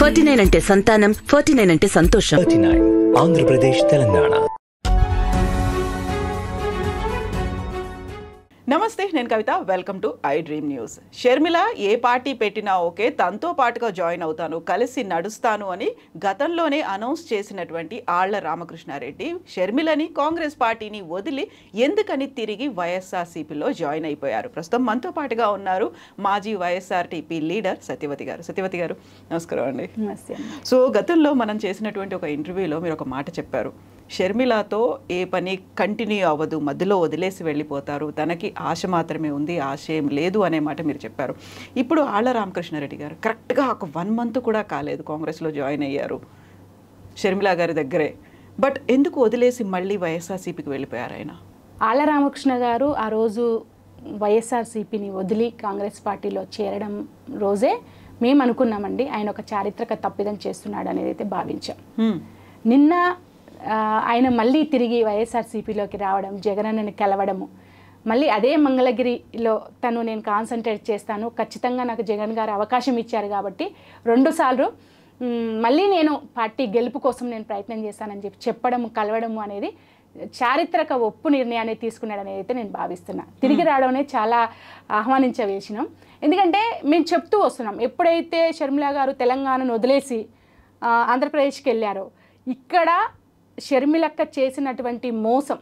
49 అంటే సంతానం, 49 అంటే సంతోషం. 39 ఆంధ్రప్రదేశ్, తెలంగాణ. నమస్తే, నేను Kavitha. Welcome to I dream news. Sharmila ఏ పార్టీ పెట్టినా ఓకే, తనతో పాటుగా జాయిన్ అవుతాను, కలిసి నడుస్తాను అని గతంలోనే అనౌన్స్ చేసినటువంటి ఆళ్ల రామకృష్ణారెడ్డి షర్మిలని కాంగ్రెస్ పార్టీని వదిలి ఎందుకని తిరిగి వైఎస్ఆర్సీపీలో జాయిన్ అయిపోయారు. ప్రస్తుతం మనతో పాటుగా ఉన్నారు మాజీ వైఎస్ఆర్టీపీ లీడర్ సత్యవతి గారు. సత్యవతి గారు, నమస్కారం అండి. సో గతంలో మనం చేసినటువంటి ఒక ఇంటర్వ్యూలో మీరు ఒక మాట చెప్పారు, షర్మిలతో ఏ పని కంటిన్యూ అవ్వదు, మధ్యలో వదిలేసి వెళ్ళిపోతారు, తనకి ఆశ మాత్రమే ఉంది, ఆశ ఏం లేదు అనే మాట మీరు చెప్పారు. ఇప్పుడు ఆళ్ల రామకృష్ణారెడ్డి గారు కరెక్ట్గా ఒక 1 month కూడా కాలేదు కాంగ్రెస్లో జాయిన్ అయ్యారు షర్మిల గారి దగ్గరే. బట్ ఎందుకు వదిలేసి మళ్ళీ వైఎస్ఆర్సీపీకి వెళ్ళిపోయారు ఆయన? ఆళ్ల రామకృష్ణ గారు ఆ రోజు వైఎస్ఆర్సీపీని వదిలి కాంగ్రెస్ పార్టీలో చేరడం రోజే మేము అనుకున్నామండి ఆయన ఒక చారిత్రక తప్పిదం చేస్తున్నాడు అనేది అయితే భావించాం. నిన్న ఆయన మళ్ళీ తిరిగి వైఎస్ఆర్సీపీలోకి రావడం, జగనన్నని కలవడము, మళ్ళీ అదే మంగళగిరిలో తను నేను కాన్సన్ట్రేట్ చేస్తాను, ఖచ్చితంగా నాకు జగన్ గారు అవకాశం ఇచ్చారు కాబట్టి 2 సార్లు మళ్ళీ నేను పార్టీ గెలుపు కోసం నేను ప్రయత్నం చేస్తానని చెప్పడము, కలవడము అనేది చారిత్రక ఒప్పు నిర్ణయాన్ని తీసుకున్నాడు అనేది అయితే నేను భావిస్తున్నా. తిరిగి రావడం అనేది చాలా ఆహ్వానించవేసినాం. ఎందుకంటే మేము చెప్తూ వస్తున్నాం, ఎప్పుడైతే షర్మిల గారు తెలంగాణను వదిలేసి ఆంధ్రప్రదేశ్కి వెళ్ళారో ఇక్కడ షర్మిలక్క చేసినటువంటి మోసం,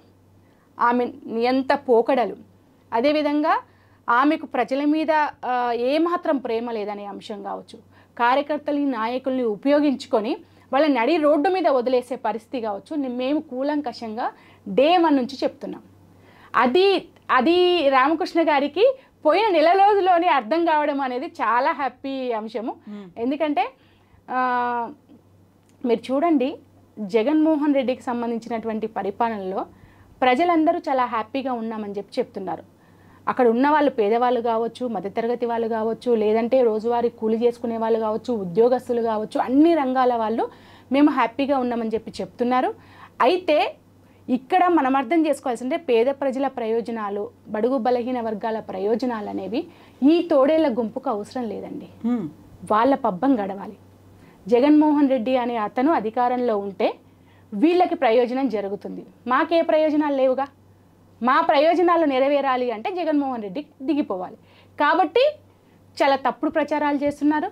ఆమె నియంత పోకడలు, అదేవిధంగా ఆమెకు ప్రజల మీద ఏమాత్రం ప్రేమ లేదనే అంశం కావచ్చు, కార్యకర్తలని నాయకుల్ని ఉపయోగించుకొని వాళ్ళ నడి రోడ్డు మీద వదిలేసే పరిస్థితి కావచ్చు, మేము కూలంకషంగా డే 1 నుంచి చెప్తున్నాం. అది రామకృష్ణ గారికి పోయిన నెల రోజుల్లోనే అర్థం కావడం అనేది చాలా హ్యాపీ అంశము. ఎందుకంటే మీరు చూడండి, జగన్మోహన్ రెడ్డికి సంబంధించినటువంటి పరిపాలనలో ప్రజలందరూ చాలా హ్యాపీగా ఉన్నామని చెప్తున్నారు. అక్కడ ఉన్న వాళ్ళు పేదవాళ్ళు కావచ్చు, మధ్యతరగతి వాళ్ళు కావచ్చు, లేదంటే రోజువారీ కూలి చేసుకునే వాళ్ళు కావచ్చు, ఉద్యోగస్తులు కావచ్చు, అన్ని రంగాల వాళ్ళు మేము హ్యాపీగా ఉన్నామని చెప్తున్నారు. అయితే ఇక్కడ మనం అర్థం చేసుకోవాల్సిందే, పేద ప్రజల ప్రయోజనాలు, బడుగు బలహీన వర్గాల ప్రయోజనాలు అనేవి ఈ తోడేళ్ల గుంపుకు అవసరం లేదండి. వాళ్ళ పబ్బం గడవాలి. జగన్మోహన్ రెడ్డి అనే అతను అధికారంలో ఉంటే వీళ్ళకి ప్రయోజనం జరుగుతుంది. మాకే ప్రయోజనాలు లేవుగా. మా ప్రయోజనాలు నెరవేరాలి అంటే జగన్మోహన్ రెడ్డి దిగిపోవాలి. కాబట్టి చాలా తప్పుడు ప్రచారాలు చేస్తున్నారు,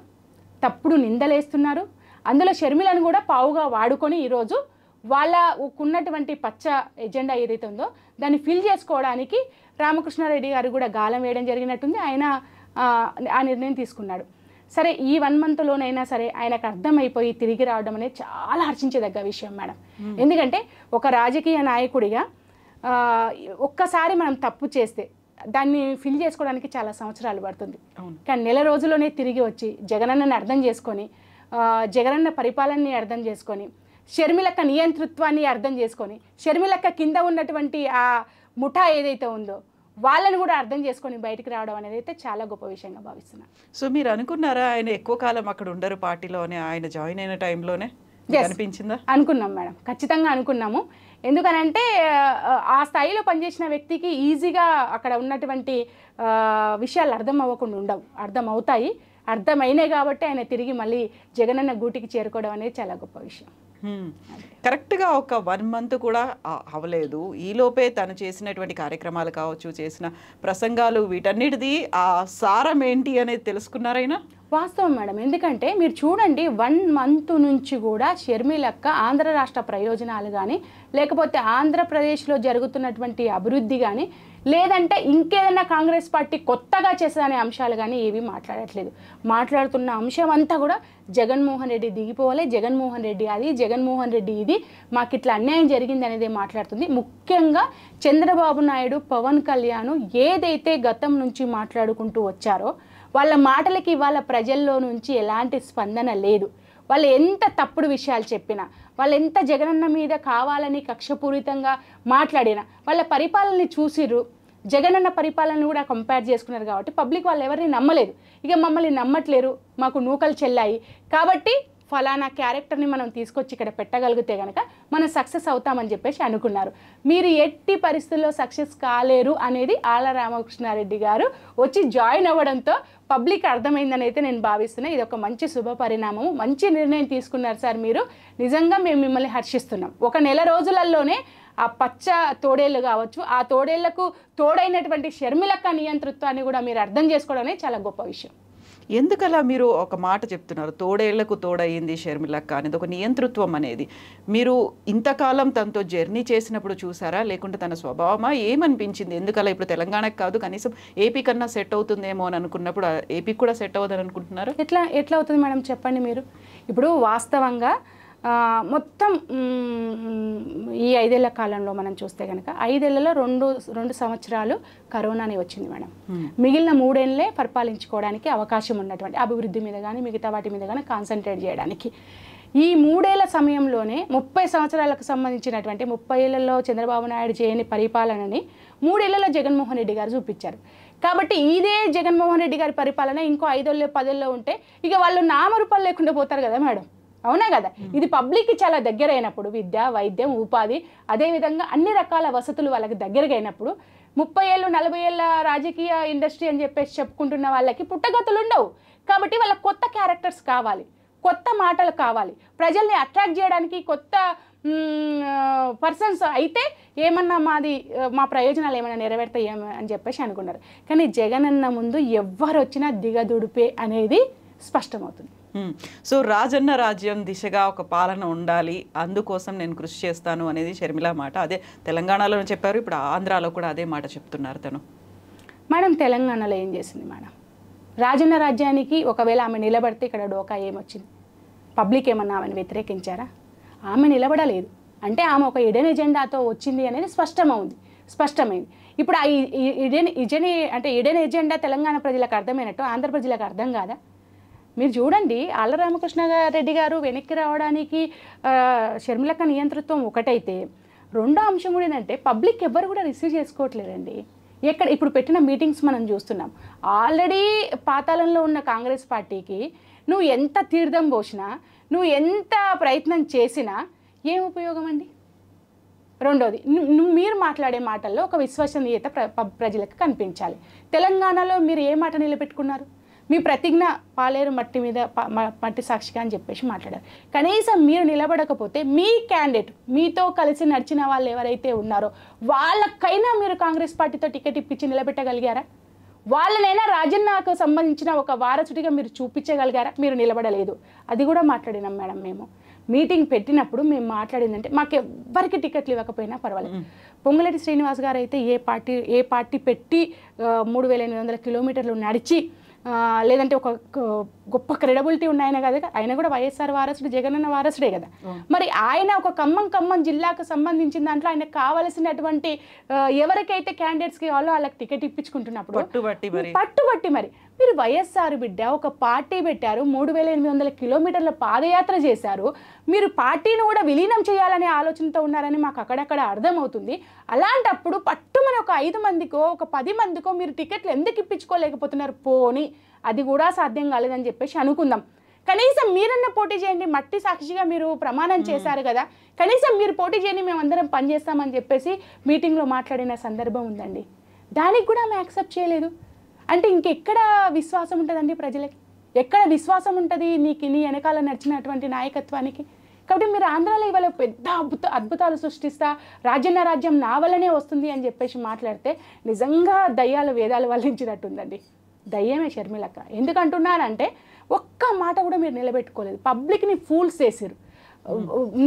తప్పుడు నిందలేస్తున్నారు. అందులో షర్మిలను కూడా పావుగా వాడుకొని ఈరోజు వాళ్ళకున్నటువంటి పచ్చ ఎజెండా ఏదైతే ఉందో దాన్ని ఫిల్ చేసుకోవడానికి రామకృష్ణారెడ్డి గారు కూడా గాలం వేయడం జరిగినట్టుంది. ఆయన ఆ నిర్ణయం తీసుకున్నాడు. సరే, ఈ 1 monthలోనైనా సరే ఆయనకు అర్థమైపోయి తిరిగి రావడం అనేది చాలా హర్షించేదగ్గ విషయం మేడం. ఎందుకంటే ఒక రాజకీయ నాయకుడిగా ఒక్కసారి మనం తప్పు చేస్తే దాన్ని ఫిల్ చేసుకోవడానికి చాలా సంవత్సరాలు పడుతుంది. కానీ నెల రోజుల్లోనే తిరిగి వచ్చి జగనన్నని అర్థం చేసుకొని, జగనన్న పరిపాలనని అర్థం చేసుకొని, షర్మిలక్క నియంతృత్వాన్ని అర్థం చేసుకొని, షర్మిలక్క కింద ఉన్నటువంటి ఆ ముఠా ఏదైతే ఉందో వాళ్ళని కూడా అర్థం చేసుకొని బయటికి రావడం అనేది అయితే చాలా గొప్ప విషయంగా భావిస్తున్నాను. సో మీరు అనుకున్నారా ఆయన ఎక్కువ కాలం అక్కడ ఉండరు పార్టీలోనే, ఆయన జాయిన్ అయిన టైంలోనే అనిపించిందా? అనుకున్నాం మేడం, ఖచ్చితంగా అనుకున్నాము. ఎందుకనంటే ఆ స్థాయిలో పనిచేసిన వ్యక్తికి ఈజీగా అక్కడ ఉన్నటువంటి విషయాలు అర్థం అవ్వకుండా ఉండవు, అర్థం అవుతాయి. అర్థమైనాయి కాబట్టి ఆయన తిరిగి మళ్ళీ జగనన్న గూటికి చేరుకోవడం అనేది చాలా గొప్ప విషయం. కరెక్ట్గా ఒక 1 month కూడా అవ్వలేదు. ఈలోపే తను చేసినటువంటి కార్యక్రమాలు కావచ్చు, చేసిన ప్రసంగాలు, వీటన్నిటిది ఆ సారం ఏంటి అనేది తెలుసుకున్నారైనా? వాస్తవం మేడం. ఎందుకంటే మీరు చూడండి, 1 month నుంచి కూడా షర్మిలక్క ఆంధ్ర రాష్ట్ర ప్రయోజనాలు కానీ, లేకపోతే ఆంధ్రప్రదేశ్లో జరుగుతున్నటువంటి అభివృద్ధి కానీ, లేదంటే ఇంకేదైనా కాంగ్రెస్ పార్టీ కొత్తగా చేసేదనే అంశాలు కానీ ఏవి మాట్లాడట్లేదు. మాట్లాడుతున్న అంశం అంతా కూడా జగన్మోహన్ రెడ్డి దిగిపోవాలి, జగన్మోహన్ రెడ్డి అది, జగన్మోహన్ రెడ్డి ఇది, మాకు ఇట్లా అన్యాయం జరిగింది అనేది మాట్లాడుతుంది. ముఖ్యంగా చంద్రబాబు నాయుడు, పవన్ కళ్యాణ్ ఏదైతే గతం నుంచి మాట్లాడుకుంటూ వచ్చారో వాళ్ళ మాటలకి వాళ్ళ ప్రజల్లో నుంచి ఎలాంటి స్పందన లేదు. వాళ్ళు ఎంత తప్పుడు విషయాలు చెప్పినా, వాళ్ళు ఎంత జగనన్న మీద కావాలని కక్షపూరితంగా మాట్లాడినా, వాళ్ళ పరిపాలనని చూసిర్రు, జగనన్న పరిపాలనను కూడా కంపేర్ చేసుకున్నారు కాబట్టి పబ్లిక్ వాళ్ళు ఎవరిని నమ్మలేదు. ఇక మమ్మల్ని నమ్మట్లేరు, మాకు నూకలు చెల్లాయి కాబట్టి ఫలానా క్యారెక్టర్ని మనం తీసుకొచ్చి ఇక్కడ పెట్టగలిగితే కనుక మనం సక్సెస్ అవుతామని చెప్పేసి అనుకున్నారు. మీరు ఎట్టి పరిస్థితుల్లో సక్సెస్ కాలేరు అనేది ఆళ్ల రామకృష్ణారెడ్డి గారు వచ్చి జాయిన్ అవ్వడంతో పబ్లిక్ అర్థమైందని అయితే నేను భావిస్తున్నాను. ఇది ఒక మంచి శుభ పరిణామం, మంచి నిర్ణయం తీసుకున్నారు సార్ మీరు. నిజంగా మేము మిమ్మల్ని హర్షిస్తున్నాం. ఒక నెల రోజులలోనే ఆ పచ్చ తోడేళ్ళు కావచ్చు, ఆ తోడేళ్లకు తోడైనటువంటి షర్మిలక్క నియంతృత్వాన్ని కూడా మీరు అర్థం చేసుకోవడం అనేది చాలా గొప్ప విషయం. ఎందుకలా మీరు ఒక మాట చెప్తున్నారు, తోడేళ్లకు తోడయింది షర్మిలక్క అనేది, ఒక నియంతృత్వం అనేది మీరు ఇంతకాలం తనతో జర్నీ చేసినప్పుడు చూసారా, లేకుంటే తన స్వభావమా, ఏమనిపించింది? ఎందుకలా ఇప్పుడు తెలంగాణకు కాదు కనీసం ఏపీ కన్నా సెట్ అవుతుందేమో అని అనుకున్నప్పుడు ఏపీకి కూడా సెట్ అవ్వదని అనుకుంటున్నారు? ఎట్లా అవుతుంది మేడం చెప్పండి మీరు. ఇప్పుడు వాస్తవంగా మొత్తం ఈ 5 ఏళ్ల కాలంలో మనం చూస్తే కనుక 5 ఏళ్లలో రెండు సంవత్సరాలు కరోనానే వచ్చింది మేడం. మిగిలిన 3 ఏళ్ళే పరిపాలించుకోవడానికి అవకాశం ఉన్నటువంటి అభివృద్ధి మీద కానీ మిగతా వాటి మీద కానీ కాన్సన్ట్రేట్ చేయడానికి. ఈ 3 ఏళ్ల సమయంలోనే 30 సంవత్సరాలకు సంబంధించినటువంటి 30 ఏళ్లలో చంద్రబాబు నాయుడు చేయని పరిపాలనని 3 ఏళ్లలో జగన్మోహన్ రెడ్డి గారు చూపించారు. కాబట్టి ఇదే జగన్మోహన్ రెడ్డి గారి పరిపాలన ఇంకో 5 ఏళ్ళు 10 ఏళ్ళు ఉంటే ఇక వాళ్ళు నామరూపాలు లేకుండా పోతారు కదా మేడం. అవునా కదా? ఇది పబ్లిక్కి చాలా దగ్గర అయినప్పుడు, విద్య, వైద్యం, ఉపాధి, అదేవిధంగా అన్ని రకాల వసతులు వాళ్ళకి దగ్గరగా అయినప్పుడు 30 ఏళ్ళు 40 ఏళ్ళ రాజకీయ ఇండస్ట్రీ అని చెప్పేసి చెప్పుకుంటున్న వాళ్ళకి పుట్టగతులు ఉండవు. కాబట్టి వాళ్ళకి కొత్త క్యారెక్టర్స్ కావాలి, కొత్త మాటలు కావాలి, ప్రజల్ని అట్రాక్ట్ చేయడానికి కొత్త పర్సన్స్ అయితే ఏమన్నా మా ప్రయోజనాలు ఏమైనా నెరవేరుతాయి అని చెప్పేసి అనుకున్నారు. కానీ జగన్ అన్న ముందు ఎవ్వరు వచ్చినా దిగదుడిపే అనేది స్పష్టమవుతుంది. సో రాజన్న రాజ్యం దిశగా ఒక పాలన ఉండాలి, అందుకోసం నేను కృషి చేస్తాను అనేది షర్మిల మాట. అదే తెలంగాణలో చెప్పారు, ఇప్పుడు ఆంధ్రాలో కూడా అదే మాట చెప్తున్నారు తను. మేడం తెలంగాణలో ఏం చేసింది మేడం? రాజన్న రాజ్యానికి ఒకవేళ ఆమె నిలబడితే ఇక్కడ డోకా ఏమొచ్చింది? పబ్లిక్ ఏమన్నా ఆమెను వ్యతిరేకించారా? ఆమె నిలబడలేదు. అంటే ఆమె ఒక ఇడెన్ ఎజెండాతో వచ్చింది అనేది స్పష్టమైంది. ఇప్పుడు ఆ ఇడెన్ ఎజెండా తెలంగాణ ప్రజలకు అర్థమైనట్టు ఆంధ్ర ప్రజలకు అర్థం కాదా? మీరు చూడండి, ఆళ్ల రామకృష్ణారెడ్డి గారు వెనక్కి రావడానికి షర్మిలక్క నియంతృత్వం ఒకటైతే, రెండో అంశం కూడా ఏంటంటే పబ్లిక్ ఎవ్వరు కూడా రిసీవ్ చేసుకోవట్లేదండి. ఇప్పుడు పెట్టిన మీటింగ్స్ మనం చూస్తున్నాం. ఆల్రెడీ పాతాళంలో ఉన్న కాంగ్రెస్ పార్టీకి నువ్వు ఎంత తీర్థం పోసినా, నువ్వు ఎంత ప్రయత్నం చేసినా ఏం ఉపయోగం అండి? రెండోది, మీరు మాట్లాడే మాటల్లో ఒక విశ్వసనీయత ప్రజలకు కనిపించాలి. తెలంగాణలో మీరు ఏ మాట నిలబెట్టుకున్నారు? మీ ప్రతిజ్ఞ పాలేరు మట్టి సాక్షిగా అని చెప్పేసి మాట్లాడారు. కనీసం మీరు నిలబడకపోతే మీ క్యాండిడేట్, మీతో కలిసి నడిచిన వాళ్ళు ఎవరైతే ఉన్నారో వాళ్ళకైనా మీరు కాంగ్రెస్ పార్టీతో టికెట్ ఇప్పించి నిలబెట్టగలిగారా? వాళ్ళనైనా రాజన్నకు సంబంధించిన ఒక వారసుడిగా మీరు చూపించగలిగారా? మీరు నిలబడలేదు. అది కూడా మాట్లాడినాం మేడం. మేము మీటింగ్ పెట్టినప్పుడు మేము మాట్లాడిందంటే మాకు ఎవ్వరికి టికెట్లు ఇవ్వకపోయినా పర్వాలేదు. పొంగులేటి శ్రీనివాస్ గారు అయితే ఏ పార్టీ పెట్టి 3800 కిలోమీటర్లు నడిచి, లేదంటే ఒక గొప్ప క్రెడిబిలిటీ ఉన్న ఆయన కదా, ఆయన కూడా వైఎస్ఆర్ వారసుడు, జగనన్న వారసుడే కదా. మరి ఆయన ఒక ఖమ్మం జిల్లాకు సంబంధించిన దాంట్లో ఆయనకు కావలసినటువంటి ఎవరికైతే క్యాండిడేట్స్కి కావాలో వాళ్ళకి టికెట్ ఇప్పించుకుంటున్నప్పుడు పట్టుబట్టి మరి మీరు వైఎస్ఆర్ బిడ్డ ఒక పార్టీ పెట్టారు, 3800 కిలోమీటర్ల పాదయాత్ర చేశారు. మీరు పార్టీని కూడా విలీనం చేయాలనే ఆలోచనతో ఉన్నారని మాకు అక్కడక్కడ అర్థమవుతుంది. అలాంటప్పుడు పట్టుమని ఒక 5 మందికో ఒక 10 మందికో మీరు టికెట్లు ఎందుకు ఇప్పించుకోలేకపోతున్నారు? పోనీ అది కూడా సాధ్యం కాలేదని చెప్పేసి అనుకుందాం. కనీసం మీరన్నా పోటీ చేయండి. మట్టి సాక్షిగా మీరు ప్రమాణం చేశారు కదా, కనీసం మీరు పోటీ చేయండి, మేమందరం పనిచేస్తామని చెప్పేసి మీటింగ్లో మాట్లాడిన సందర్భం ఉందండి. దానికి కూడా ఆమె యాక్సెప్ట్ చేయలేదు. అంటే ఇంకెక్కడ విశ్వాసం ఉంటుందండి ప్రజలకి? ఎక్కడ విశ్వాసం ఉంటుంది నీ వెనకాల నడిచినటువంటి నాయకత్వానికి? కాబట్టి మీరు ఆంధ్రాలో ఇవాళ పెద్ద అద్భుతాలు సృష్టిస్తా, రాజన్న రాజ్యం నా వల్లనే వస్తుంది అని చెప్పేసి మాట్లాడితే నిజంగా దయ్యాలు వేదాలు వల్లించినట్టుందండి. దయ్యమే షర్మిలక్క. ఎందుకంటున్నానంటే ఒక్క మాట కూడా మీరు నిలబెట్టుకోలేదు. పబ్లిక్ని ఫూల్స్ చేసిరు.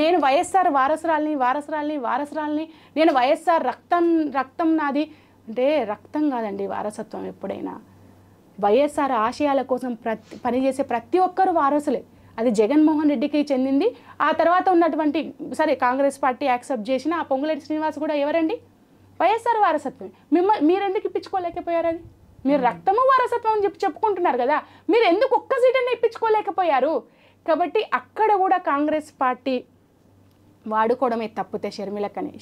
నేను వైఎస్ఆర్ వారసురాల్ని, నేను వైఎస్ఆర్ రక్తం నాది అంటే రక్తం కాదండి వారసత్వం. ఎప్పుడైనా వైఎస్ఆర్ ఆశయాల కోసం పనిచేసే ప్రతి ఒక్కరు వారసులే. అది జగన్మోహన్ రెడ్డికి చెందింది. ఆ తర్వాత ఉన్నటువంటి సరే కాంగ్రెస్ పార్టీ యాక్సెప్ట్ చేసిన ఆ పొంగులేటి శ్రీనివాస్ కూడా ఎవరండి? వైఎస్ఆర్ వారసత్వం. మీరెందుకు ఇప్పించుకోలేకపోయారు? అది మీరు రక్తము వారసత్వం అని చెప్పుకుంటున్నారు కదా, మీరు ఎందుకు ఒక్క సీటనే ఇప్పించుకోలేకపోయారు? కాబట్టి అక్కడ కూడా కాంగ్రెస్ పార్టీ వాడుకోవడమే తప్పితే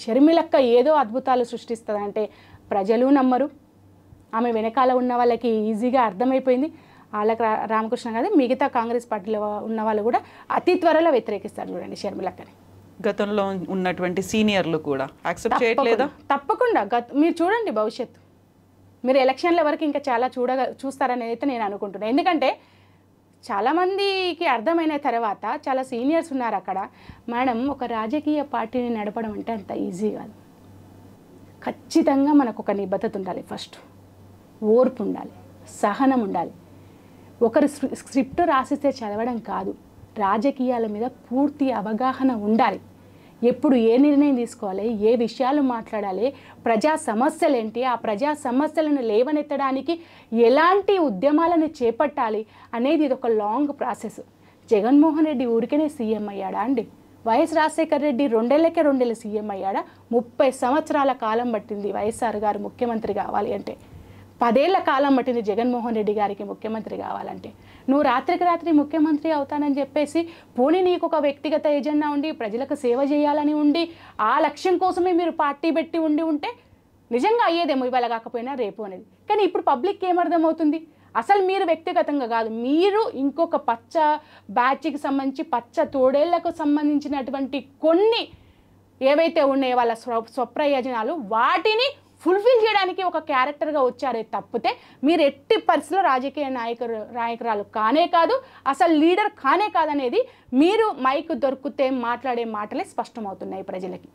షర్మిలక్క ఏదో అద్భుతాలు సృష్టిస్తుందంటే ప్రజలు నమ్మరు. ఆమె వెనకాల ఉన్న వాళ్ళకి ఈజీగా అర్థమైపోయింది. వాళ్ళకి రామకృష్ణ కాదు, మిగతా కాంగ్రెస్ పార్టీలో ఉన్న వాళ్ళు కూడా అతి త్వరలో వ్యతిరేకిస్తారు. చూడండి షర్మిలక్కని. గతంలో ఉన్నటువంటి సీనియర్లు కూడా యాక్సెప్ట్ చేయట్లేదా? తప్పకుండా మీరు చూడండి భవిష్యత్తు మీరు ఎలక్షన్ల వరకు ఇంకా చాలా చూస్తారని అయితే నేను అనుకుంటున్నాను. ఎందుకంటే చాలామందికి అర్థమైన తర్వాత చాలా సీనియర్స్ ఉన్నారు అక్కడ. మేడం, ఒక రాజకీయ పార్టీని నడపడం అంటే అంత ఈజీ కాదు. ఖచ్చితంగా మనకు ఒక నిబద్ధత ఉండాలి, ఫస్ట్ ఓర్పు ఉండాలి, సహనం ఉండాలి. ఒకరు స్క్రిప్ట్ రాసిస్తే చదవడం కాదు, రాజకీయాల మీద పూర్తి అవగాహన ఉండాలి. ఎప్పుడు ఏ నిర్ణయం తీసుకోవాలి, ఏ విషయాలు మాట్లాడాలి, ప్రజా సమస్యలు ఏంటి, ఆ ప్రజా సమస్యలను లేవనెత్తడానికి ఎలాంటి ఉద్యమాలను చేపట్టాలి అనేది ఇది ఒక లాంగ్ ప్రాసెస్. జగన్మోహన్ రెడ్డి ఊరికేనే సీఎం అయ్యాడా అండి? వైఎస్ రాజశేఖర రెడ్డి 2 ఏళ్లకే 2 ఏళ్ళు సీఎం అయ్యాడా? 30 సంవత్సరాల కాలం పట్టింది వైఎస్ఆర్ గారు ముఖ్యమంత్రి కావాలి అంటే. 10 ఏళ్ల కాలం పట్టింది జగన్మోహన్ రెడ్డి గారికి ముఖ్యమంత్రి కావాలంటే. నువ్వు రాత్రికి రాత్రి ముఖ్యమంత్రి అవుతానని చెప్పేసి పోనీ నీకు ఒక వ్యక్తిగత ఎజెండా ఉండి ప్రజలకు సేవ చేయాలని ఉండి ఆ లక్ష్యం కోసమే మీరు పార్టీ పెట్టి ఉంటే నిజంగా అయ్యేదేమో ఇవాళ కాకపోయినా రేపు అనేది. కానీ ఇప్పుడు పబ్లిక్కి ఏమర్థమవుతుంది? అసలు మీరు వ్యక్తిగతంగా కాదు, మీరు ఇంకొక పచ్చ బ్యాచ్కి సంబంధించి పచ్చ తోడేళ్లకు సంబంధించినటువంటి కొన్ని ఏవైతే ఉన్నాయో వాళ్ళ స్వప్రయోజనాలు వాటిని ఫుల్ఫిల్ చేయడానికి ఒక క్యారెక్టర్గా వచ్చారే తప్పితే మీరు ఎట్టి పరిస్థితుల్లో రాజకీయ నాయకురాలు కానే కాదు, అసలు లీడర్ కానే కాదనేది మీరు మైక్ దొరికితే మాట్లాడే మాటలే స్పష్టమవుతున్నాయి ప్రజలకి.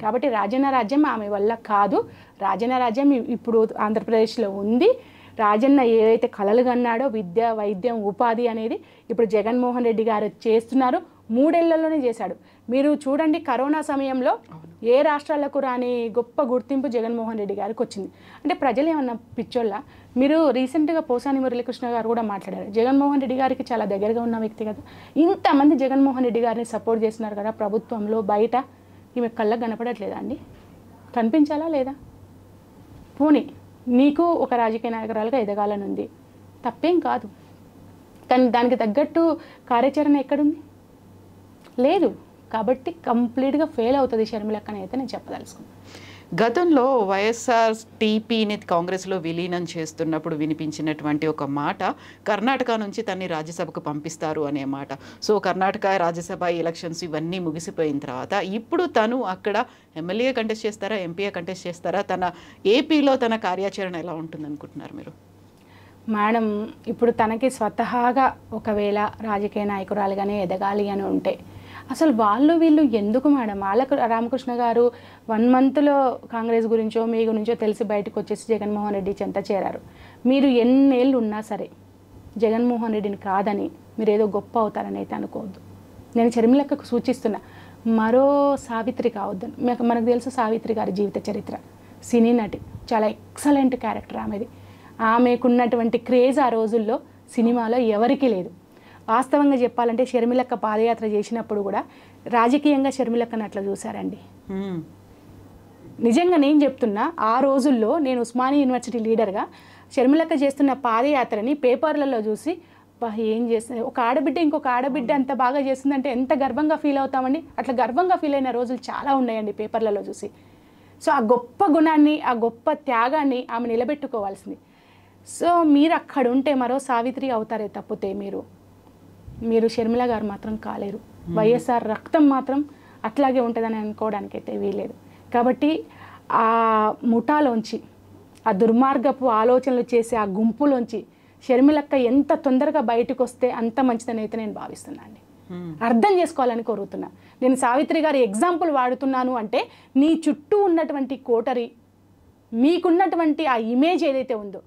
కాబట్టి రాజన్న రాజ్యం ఆమె వల్ల కాదు. రాజన్న రాజ్యం ఇప్పుడు ఆంధ్రప్రదేశ్లో ఉంది. రాజన్న ఏదైతే కలలు కన్నాడో విద్య, వైద్యం, ఉపాధి అనేది ఇప్పుడు జగన్మోహన్ రెడ్డి గారు చేస్తున్నారు. 3 ఏళ్లలోనే చేశాడు. మీరు చూడండి, కరోనా సమయంలో ఏ రాష్ట్రాలకు రాని గొప్ప గుర్తింపు జగన్మోహన్ రెడ్డి గారికి వచ్చింది. అంటే ప్రజలు ఏమన్నా పిచ్చోళ్ళ? మీరు రీసెంట్గా పోసాని మురళీకృష్ణ గారు కూడా మాట్లాడారు. జగన్మోహన్ రెడ్డి గారికి చాలా దగ్గరగా ఉన్న వ్యక్తి కదా, ఇంతమంది జగన్మోహన్ రెడ్డి గారిని సపోర్ట్ చేస్తున్నారు కదా ప్రభుత్వంలో, బయట ఈమె కళ్ళకు కనపడట్లేదా అండి? కనిపించాలా లేదా? పోనీ నీకు ఒక రాజకీయ నాయకురాలుగా ఎదగాలని ఉంది, తప్పేం కాదు. కానీ దానికి తగ్గట్టు కార్యాచరణ ఎక్కడుంది? లేదు. కాబట్టి కంప్లీట్గా ఫెయిల్ అవుతుంది షర్మిలక్కని అయితే నేను చెప్పదలుచుకున్నాను. గతంలో వైఎస్ఆర్ టీపీని కాంగ్రెస్లో విలీనం చేస్తున్నప్పుడు వినిపించినటువంటి ఒక మాట, కర్ణాటక నుంచి తన్ని రాజ్యసభకు పంపిస్తారు అనే మాట. సో కర్ణాటక రాజ్యసభ ఎలక్షన్స్ ఇవన్నీ ముగిసిపోయిన తర్వాత ఇప్పుడు తను అక్కడ ఎమ్మెల్యే కంటెస్ట్ చేస్తారా, ఎంపీఏ కంటెస్ట్ చేస్తారా? తన ఏపీలో తన కార్యాచరణ ఎలా ఉంటుంది అనుకుంటున్నారు మీరు? మేడం, ఇప్పుడు తనకి స్వతహాగా ఒకవేళ రాజకీయ నాయకురాలుగానే ఎదగాలి అని ఉంటే అసలు వీళ్ళు ఎందుకు మేడం? వాళ్ళకు రామకృష్ణ గారు 1 మంత్లో కాంగ్రెస్ గురించో మీ గురించో తెలిసి బయటకు వచ్చేసి జగన్మోహన్ రెడ్డి చెంత చేరారు. మీరు ఎన్నేళ్ళు ఉన్నా సరే జగన్మోహన్ రెడ్డిని కాదని మీరు ఏదో గొప్ప అవుతారని అయితే అనుకోవద్దు. నేను షర్మిలక్కకు సూచిస్తున్నా, మరో సావిత్రి కావద్దు. మనకు తెలుసు సావిత్రి గారి జీవిత చరిత్ర, సినీ నటి, చాలా ఎక్సలెంట్ క్యారెక్టర్ ఆమెది. ఆమెకున్నటువంటి క్రేజ్ ఆ రోజుల్లో సినిమాలో ఎవరికీ లేదు. వాస్తవంగా చెప్పాలంటే షర్మిలక్క పాదయాత్ర చేసినప్పుడు కూడా రాజకీయంగా షర్మిలక్కను అట్లా చూశారండి. నిజంగా నేను చెప్తున్నా, ఆ రోజుల్లో నేను ఉస్మానియా యూనివర్సిటీ లీడర్గా షర్మిలక్క చేస్తున్న పాదయాత్రని పేపర్లలో చూసి ఏం చేస్తుంది, ఒక ఆడబిడ్డ ఇంకొక ఆడబిడ్డ అంత బాగా చేస్తుందంటే ఎంత గర్వంగా ఫీల్ అవుతామండి. అట్లా గర్వంగా ఫీల్ అయిన రోజులు చాలా ఉన్నాయండి పేపర్లలో చూసి. సో ఆ గొప్ప గుణాన్ని, ఆ గొప్ప త్యాగాన్ని ఆమె నిలబెట్టుకోవాల్సింది. సో మీరు అక్కడ ఉంటే మరో సావిత్రి అవుతారే తప్పితే మీరు షర్మిల గారు మాత్రం కాలేరు. వైఎస్ఆర్ రక్తం మాత్రం అట్లాగే ఉంటుందని అనుకోవడానికి అయితే వీలేదు. కాబట్టి ఆ ముఠాలోంచి, ఆ దుర్మార్గపు ఆలోచనలు చేసే ఆ గుంపులోంచి షర్మిలక్క ఎంత తొందరగా బయటకు వస్తే అంత మంచిదని అయితే నేను భావిస్తున్నాను అండి. అర్థం చేసుకోవాలని కోరుతున్నా. నేను సావిత్రి గారి ఎగ్జాంపుల్ వాడుతున్నాను అంటే నీ చుట్టూ ఉన్నటువంటి కోటరీ, మీకున్నటువంటి ఆ ఇమేజ్ ఏదైతే ఉందో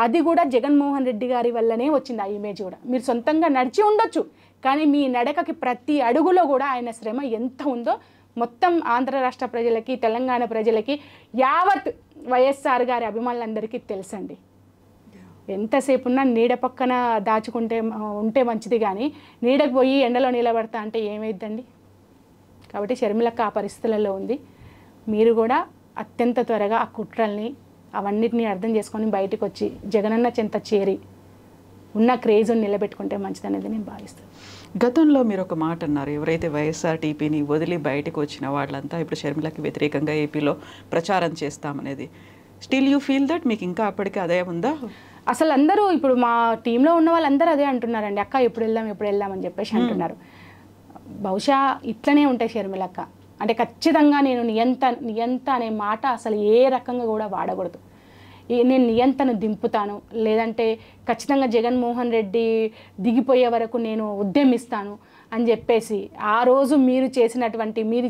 అది కూడా జగన్మోహన్ రెడ్డి గారి వల్లనే వచ్చింది. ఆ ఇమేజ్ కూడా మీరు సొంతంగా నడిచి ఉండొచ్చు, కానీ మీ నడకకి ప్రతి అడుగులో కూడా ఆయన శ్రమ ఎంత ఉందో మొత్తం ఆంధ్ర రాష్ట్ర ప్రజలకి, తెలంగాణ ప్రజలకి, యావత్ వైఎస్ఆర్ గారి అభిమానులందరికీ తెలుసండి. ఎంతసేపు ఉన్నా నీడ పక్కన దాచుకుంటే ఉంటే మంచిది, కానీ నీడకు పోయి ఎండలో నిలబడతా అంటే ఏమైద్దండి? కాబట్టి షర్మిలక్క ఆ పరిస్థితులలో ఉంది. మీరు కూడా అత్యంత త్వరగా ఆ కుట్రల్ని అవన్నిటినీ అర్థం చేసుకొని బయటకు వచ్చి జగనన్న చెంత చేరి ఉన్న క్రేజ్ని నిలబెట్టుకుంటే మంచిదనేది నేను భావిస్తాను. గతంలో మీరు ఒక మాట అన్నారు, ఎవరైతే వైఎస్ఆర్ టీపీని వదిలి బయటకు వచ్చిన వాళ్ళంతా ఇప్పుడు షర్మిలకి వ్యతిరేకంగా ఏపీలో ప్రచారం చేస్తామనేది. Still you feel that? మీకు ఇంకా అప్పటికే అదే ఉందా? అసలు అందరూ ఇప్పుడు మా టీంలో ఉన్న వాళ్ళందరూ అదే అంటున్నారండి, అక్క ఎప్పుడు వెళ్దాం అని చెప్పేసి అంటున్నారు. బహుశా ఇట్లనే ఉంటాయి షర్మిలక్క అంటే ఖచ్చితంగా నేను నియంత అనే మాట అసలు ఏ రకంగా కూడా వాడకూడదు. నేను నియంతను దింపుతాను, లేదంటే ఖచ్చితంగా జగన్మోహన్ రెడ్డి దిగిపోయే వరకు నేను ఉద్యమిస్తాను అని చెప్పేసి ఆ రోజు మీరు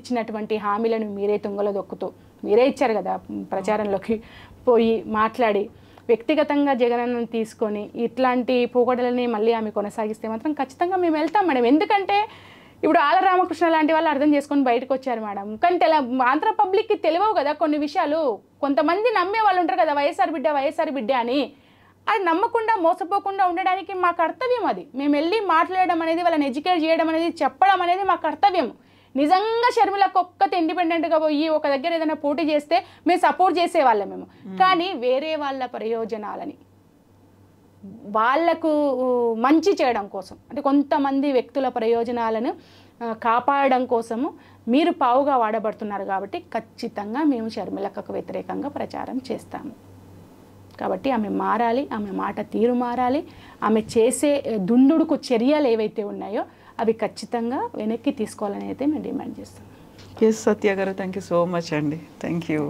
ఇచ్చినటువంటి హామీలను మీరే తుంగలో దొక్కుతూ మీరే ఇచ్చారు కదా ప్రచారంలోకి పోయి మాట్లాడి వ్యక్తిగతంగా జగనన్నను తీసుకొని ఇట్లాంటి పోగొడలని మళ్ళీ ఆమె కొనసాగిస్తే మాత్రం ఖచ్చితంగా మేము వెళ్తాం మేడం. ఎందుకంటే ఇప్పుడు ఆళ్ళ రామకృష్ణ లాంటి వాళ్ళు అర్థం చేసుకొని బయటకు వచ్చారు మేడం. కానీ ఆంధ్ర పబ్లిక్కి తెలియవు కదా కొన్ని విషయాలు. కొంతమంది నమ్మే వాళ్ళు ఉంటారు కదా వైఎస్ఆర్ బిడ్డ అని. అది నమ్మకుండా మోసపోకుండా ఉండడానికి మా కర్తవ్యం అది. మేము వెళ్ళి మాట్లాడడం అనేది, వాళ్ళని ఎడ్యుకేట్ చేయడం అనేది, చెప్పడం అనేది మా కర్తవ్యం. నిజంగా షర్మిలకు ఒక్కతే ఇండిపెండెంట్గా పోయి ఒక దగ్గర ఏదైనా పోటీ చేస్తే మేము సపోర్ట్ చేసేవాళ్ళం మేము. కానీ వేరే వాళ్ళ ప్రయోజనాలని వాళ్లకు మంచి చేయడం కోసం, అంటే కొంతమంది వ్యక్తుల ప్రయోజనాలను కాపాడడం కోసము మీరు పావుగా వాడబడుతున్నారు. కాబట్టి ఖచ్చితంగా మేము షర్మిలక్కకు వ్యతిరేకంగా ప్రచారం చేస్తాము. కాబట్టి ఆమె మారాలి, ఆమె మాట తీరు మారాలి, ఆమె చేసే దుందుడుకు చర్యలు ఏవైతే ఉన్నాయో అవి ఖచ్చితంగా వెనక్కి తీసుకోవాలని అయితే మేము డిమాండ్ చేస్తాం. ఎస్ సత్య గారు, థ్యాంక్ యూ సో మచ్ అండి. Thank you.